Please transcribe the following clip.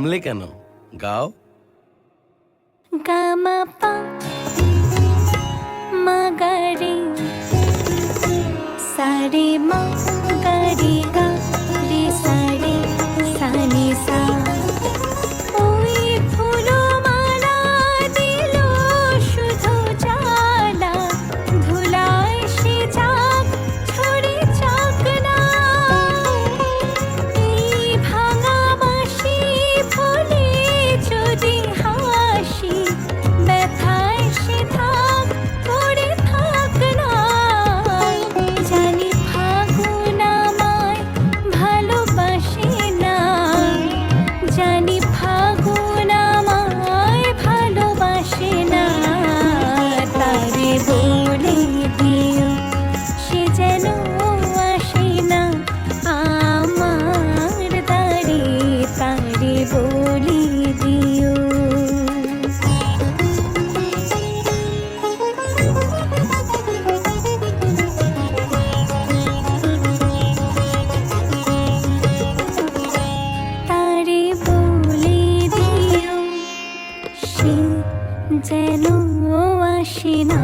থামলে কেন? গাও। গামা পা মাগারে সারে মা গারে গা রে সারে সানি সা। ওই ফুলো মালা দিল শুধু জ্বালা, ধুলায় সে যাক ছড়ে যাক না। এই ভাঙা বাঁশি ফুলে যদি হাসি, ব্যথায় সে থাক পড়ে থাক না। জানি ফাগুন আমায় ভালোবাসে না, জানি ফাগুন আমায় ভালোবাসে না। তারে বলে দিও সে যেন আসে না আমার দ্বারে, তারে বলে দিও। তারে বলে দিও সে যেন আসে না।